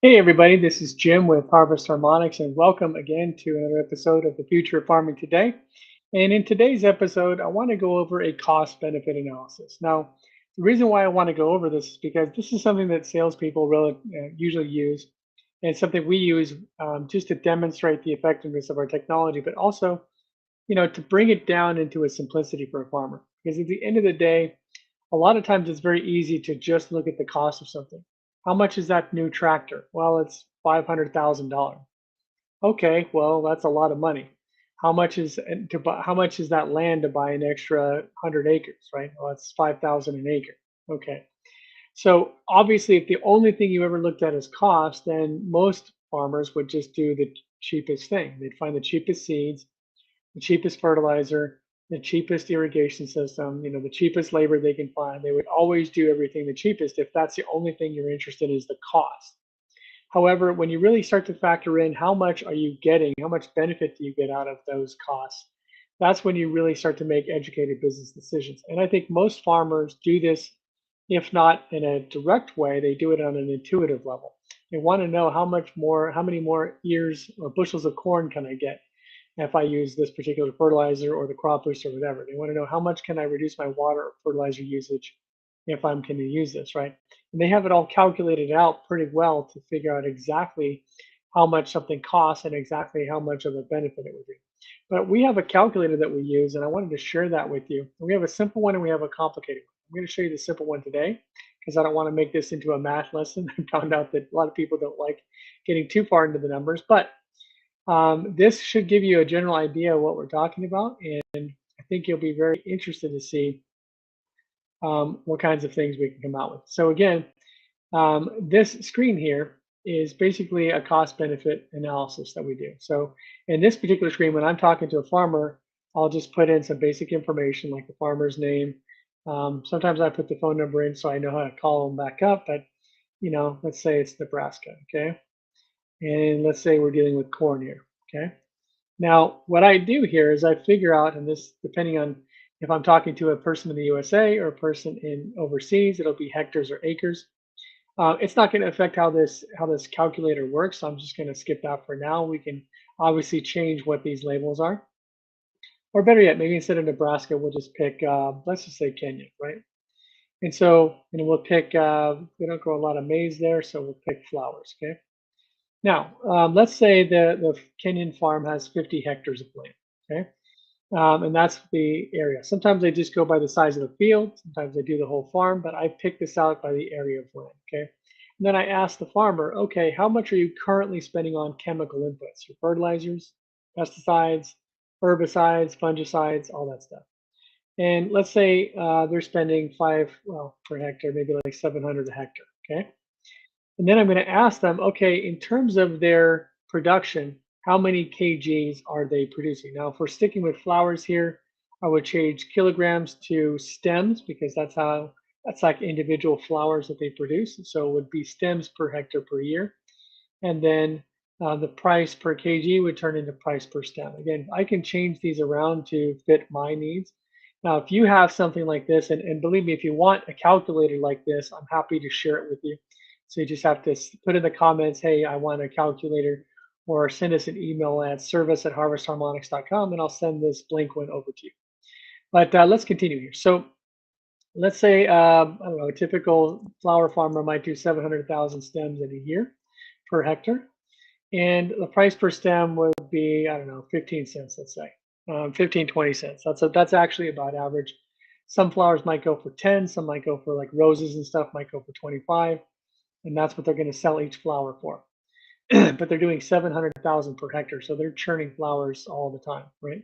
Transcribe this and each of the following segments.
Hey everybody, this is Jim with Harvest Harmonics, and welcome again to another episode of the Future of Farming Today. And in today's episode, I want to go over a cost benefit analysis. Now, the reason why I want to go over this is because this is something that salespeople really usually use, and something we use just to demonstrate the effectiveness of our technology, but also, to bring it down into a simplicity for a farmer. Because at the end of the day, a lot of times it's very easy to just look at the cost of something. How much is that new tractor? Well, it's $500,000. Okay, well, that's a lot of money. How much is that land to buy an extra 100 acres, right? Well, it's 5,000 an acre. Okay. So obviously, if the only thing you ever looked at is cost, then most farmers would just do the cheapest thing. They'd find the cheapest seeds, the cheapest fertilizer, the cheapest irrigation system, the cheapest labor they can find. They would always do everything the cheapest if that's the only thing you're interested in is the cost. However, when you really start to factor in how much are you getting, how much benefit do you get out of those costs, that's when you really start to make educated business decisions. And I think most farmers do this, if not in a direct way, they do it on an intuitive level. They want to know how many more ears or bushels of corn can I get if I use this particular fertilizer or the crop boost or whatever. They want to know how much can I reduce my water or fertilizer usage if I'm going to use this, right? And they have it all calculated out pretty well to figure out exactly how much something costs and exactly how much of a benefit it would be. But we have a calculator that we use, and I wanted to share that with you. We have a simple one and we have a complicated one. I'm going to show you the simple one today because I don't want to make this into a math lesson. I found out that a lot of people don't like getting too far into the numbers, but this should give you a general idea of what we're talking about, and I think you'll be very interested to see what kinds of things we can come out with. So again, this screen here is basically a cost benefit analysis that we do. So in this particular screen, when I'm talking to a farmer, I'll just put in some basic information like the farmer's name. Sometimes I put the phone number in so I know how to call them back up, but let's say it's Nebraska, okay? And let's say we're dealing with corn here, okay? Now, what I do here is I figure out, and this depending on if I'm talking to a person in the USA or a person in overseas, it'll be hectares or acres. It's not going to affect how this calculator works. So I'm just going to skip that for now. We can obviously change what these labels are, or better yet, maybe instead of Nebraska, we'll just pick let's just say Kenya, right? And we'll pick we don't grow a lot of maize there, so we'll pick flowers. Okay. Now, let's say the Kenyan farm has 50 hectares of land. Okay. And that's the area. Sometimes they just go by the size of the field. Sometimes they do the whole farm, but I pick this out by the area of land. Okay. And then I ask the farmer, okay, how much are you currently spending on chemical inputs, your fertilizers, pesticides, herbicides, fungicides, all that stuff. And let's say they're spending per hectare, maybe like 700 a hectare. Okay. And then I'm going to ask them, okay, in terms of their production, how many kgs are they producing? Now, if we're sticking with flowers here, I would change kilograms to stems because that's like individual flowers that they produce. So it would be stems per hectare per year. And then the price per kg would turn into price per stem. Again, I can change these around to fit my needs. Now, if you have something like this, and believe me, if you want a calculator like this, I'm happy to share it with you. So you just have to put in the comments, hey, I want a calculator, or send us an email at service@harvestharmonics.com, and I'll send this blank one over to you. But let's continue here. So let's say, I don't know, a typical flower farmer might do 700,000 stems in a year per hectare. And the price per stem would be, I don't know, 15 cents, let's say, 15, 20 cents. That's actually about average. Some flowers might go for 10, some might go for like roses and stuff might go for 25, and that's what they're going to sell each flower for. But they're doing 700,000 per hectare, so they're churning flowers all the time, right?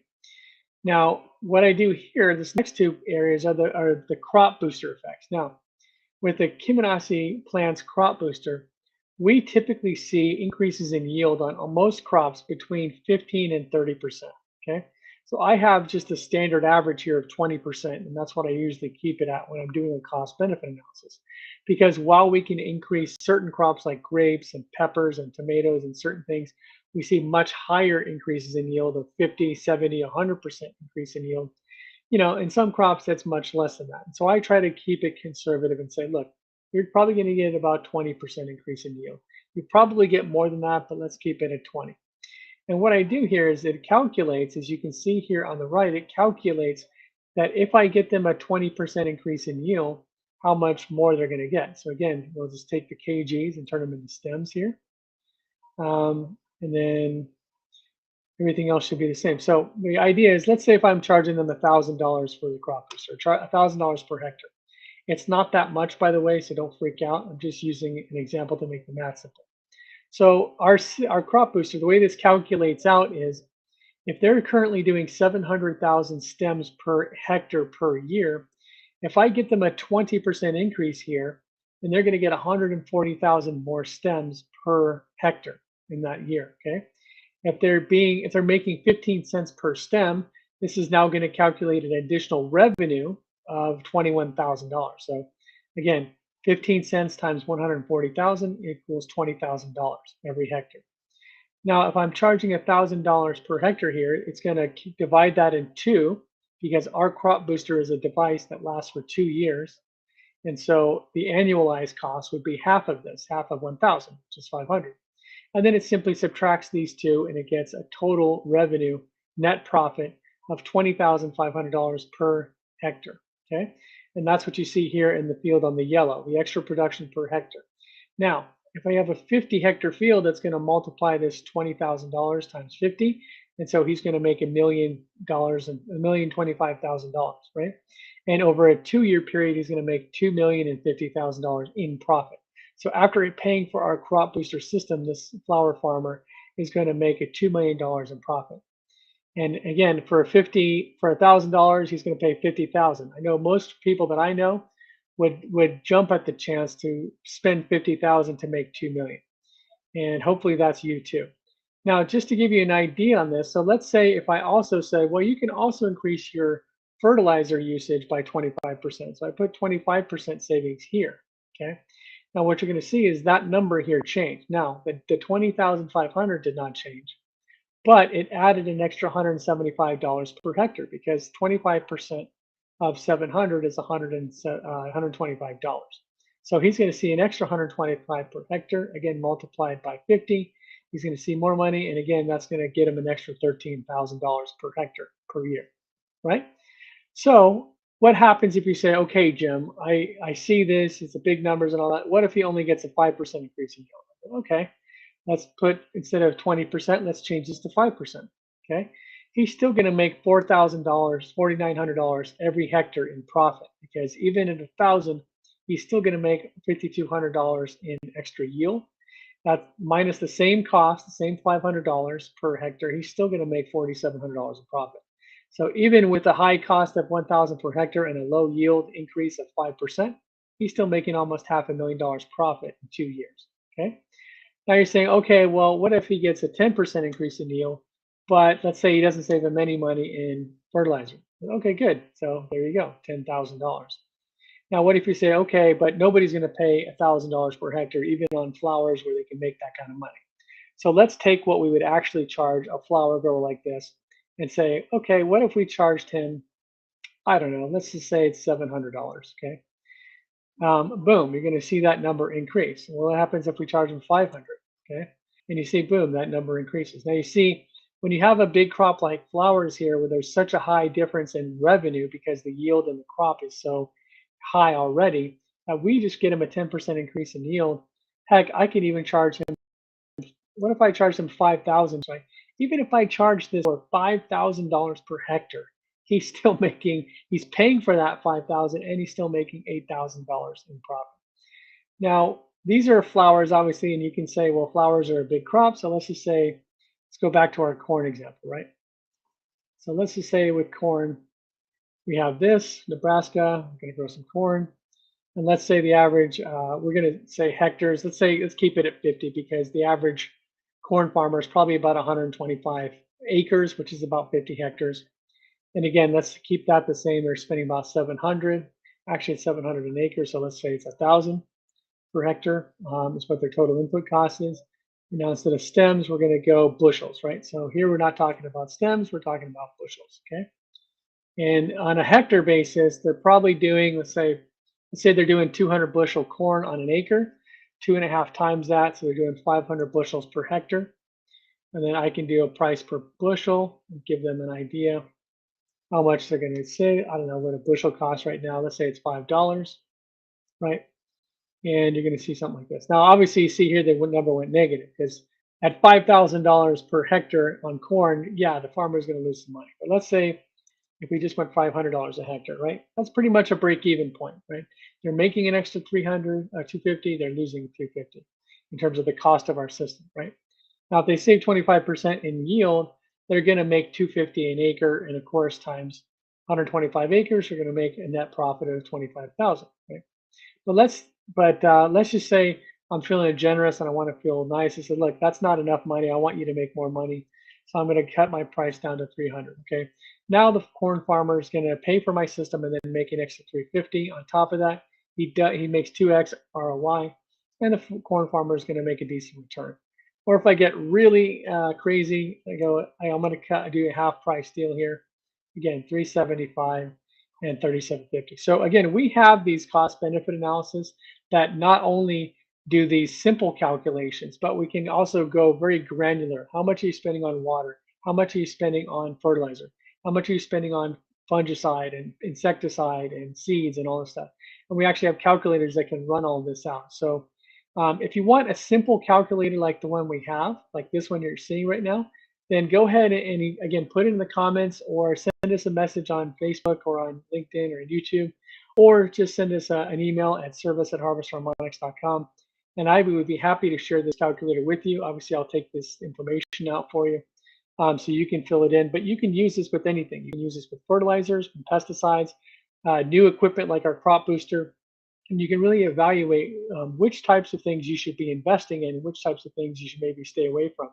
Now, what I do here, this next two areas are the crop booster effects. Now, with the Kiminasi plant's crop booster, we typically see increases in yield on most crops between 15 and 30%. Okay. So I have just a standard average here of 20%, and that's what I usually keep it at when I'm doing a cost benefit analysis. Because while we can increase certain crops like grapes and peppers and tomatoes and certain things, we see much higher increases in yield of 50, 70, 100% increase in yield. In some crops, that's much less than that. So I try to keep it conservative and say, look, you're probably going to get about 20% increase in yield. You probably get more than that, but let's keep it at 20. And what I do here is it calculates, as you can see here on the right, it calculates that if I get them a 20% increase in yield, how much more they're going to get. So again, we'll just take the kgs and turn them into stems here. And then everything else should be the same. So the idea is, let's say if I'm charging them $1,000 for the crop booster, $1,000 per hectare. It's not that much, by the way, so don't freak out. I'm just using an example to make the math simple. So our crop booster, the way this calculates out is if they're currently doing 700,000 stems per hectare per year, if I get them a 20% increase here, then they're going to get 140,000 more stems per hectare in that year. Okay. If they're making 15 cents per stem, this is now going to calculate an additional revenue of $21,000. So again, 15 cents times 140,000 equals $20,000 every hectare. Now, if I'm charging $1,000 per hectare here, it's going to divide that in two because our crop booster is a device that lasts for 2 years. And so the annualized cost would be half of this, half of 1,000, which is 500. And then it simply subtracts these two and it gets a total revenue net profit of $20,500 per hectare. Okay. And that's what you see here in the field on the yellow, the extra production per hectare. Now, if I have a 50 hectare field, that's going to multiply this $20,000 times 50. And so he's going to make $1 million and $1,025,000, right? And over a 2-year period, he's going to make $2,050,000 in profit. So after paying for our crop booster system, this flower farmer is going to make a $2 million in profit. And again, for $1,000, he's going to pay 50,000. I know most people that I know would jump at the chance to spend 50,000 to make 2 million. And hopefully that's you too. Now, just to give you an idea on this, so let's say if I also say, well, you can also increase your fertilizer usage by 25%. So I put 25% savings here. Okay. Now what you're going to see is that number here changed. Now the 20,500 did not change, but it added an extra $175 per hectare because 25% of 700 is $125. So he's going to see an extra 125 per hectare, again, multiplied by 50. He's going to see more money. And again, that's going to get him an extra $13,000 per hectare per year, right? So what happens if you say, okay, Jim, I see this, it's a big numbers and all that. What if he only gets a 5% increase in yield? Okay, let's put, instead of 20%, let's change this to 5%, okay? He's still gonna make $4,000, $4,900 every hectare in profit because even at 1,000, he's still gonna make $5,200 in extra yield. That's minus the same cost, the same $500 per hectare, he's still gonna make $4,700 in profit. So even with a high cost of 1,000 per hectare and a low yield increase of 5%, he's still making almost $500,000 profit in 2 years. Okay. Now you're saying, okay, well, what if he gets a 10% increase in yield, but let's say he doesn't save him any money in fertilizer? Okay, good. So there you go, $10,000. Now, what if you say, okay, but nobody's going to pay $1,000 per hectare, even on flowers where they can make that kind of money? So let's take what we would actually charge a flower grower like this and say, okay, what if we charged him, I don't know, let's just say it's $700, okay? Boom, you're going to see that number increase. Well, what happens if we charge him 500, okay? And you see, boom, that number increases. Now you see, when you have a big crop like flowers here, where there's such a high difference in revenue because the yield in the crop is so high already, we just get him a 10% increase in yield. Heck, I could even charge him, what if I charge him 5,000? Right? Even if I charge this for $5,000 per hectare, he's still making, he's paying for that 5,000 and he's still making $8,000 in profit. Now, these are flowers, obviously, and you can say, well, flowers are a big crop. So let's just say, let's go back to our corn example, right? So let's just say with corn, we have this, Nebraska, we're going to grow some corn. And let's say the average, we're going to say hectares. Let's keep it at 50 because the average corn farmer is probably about 125 acres, which is about 50 hectares. And again, let's keep that the same. They're spending about 700. Actually, it's 700 an acre. So let's say it's 1,000 per hectare is what their total input cost is. And now instead of stems, we're going to go bushels, right? So here we're not talking about stems, we're talking about bushels, okay? And on a hectare basis, they're probably doing, let's say they're doing 200 bushel corn on an acre. 2.5 times that, so they're doing 500 bushels per hectare. And then I can do a price per bushel and give them an idea how much they're going to say. I don't know what a bushel costs right now. Let's say it's $5, right? And you're going to see something like this. Now, obviously, you see here the number went negative because at $5,000 per hectare on corn, yeah, the farmer is going to lose some money. But let's say if we just went $500 a hectare, right? That's pretty much a break-even point, right? They're making an extra 300, 250. They're losing 350 in terms of the cost of our system, right? Now, if they save 25% in yield, they're going to make 250 an acre, and of course, times 125 acres, you're going to make a net profit of 25,000, right? But let's just say I'm feeling generous and I want to feel nice. I said, look, that's not enough money. I want you to make more money, so I'm going to cut my price down to 300. Okay. Now the corn farmer is going to pay for my system and then make an extra 350 on top of that. He makes 2x ROI, and the corn farmer is going to make a decent return. Or if I get really crazy, I go, I'm going to do a half price deal here. Again, 375 and 3750. So again, we have these cost benefit analysis that not only do these simple calculations, but we can also go very granular. How much are you spending on water? How much are you spending on fertilizer? How much are you spending on fungicide and insecticide and seeds and all this stuff? And we actually have calculators that can run all this out. So if you want a simple calculator like the one we have, like this one you're seeing right now, then go ahead and again, put it in the comments or send us a message on Facebook or on LinkedIn or YouTube, or just send us an email at service@harvestharmonics.com. And I would be happy to share this calculator with you. Obviously, I'll take this information out for you so you can fill it in, but you can use this with anything. You can use this with fertilizers, with pesticides, new equipment like our crop booster, and you can really evaluate which types of things you should be investing in, which types of things you should maybe stay away from.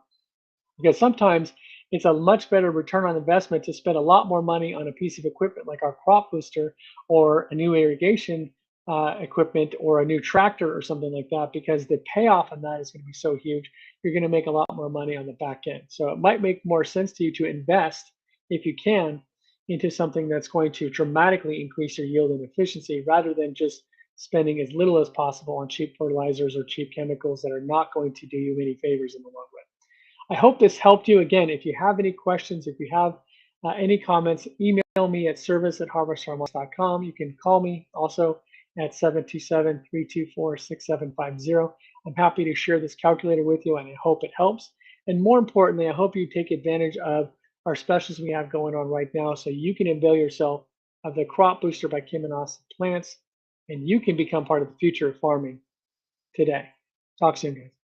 Because sometimes it's a much better return on investment to spend a lot more money on a piece of equipment like our crop booster or a new irrigation equipment or a new tractor or something like that, because the payoff on that is going to be so huge. You're going to make a lot more money on the back end. So it might make more sense to you to invest, if you can, into something that's going to dramatically increase your yield and efficiency rather than just spending as little as possible on cheap fertilizers or cheap chemicals that are not going to do you any favors in the long run. I hope this helped you. Again, if you have any questions, if you have any comments, email me at service@harvestharmonics.com. You can call me also at 727-324-6750. I'm happy to share this calculator with you, and I hope it helps. And more importantly, I hope you take advantage of our specials we have going on right now so you can avail yourself of the Crop Booster by Kim and Austin plants, and you can become part of the future of farming today. Talk soon, guys.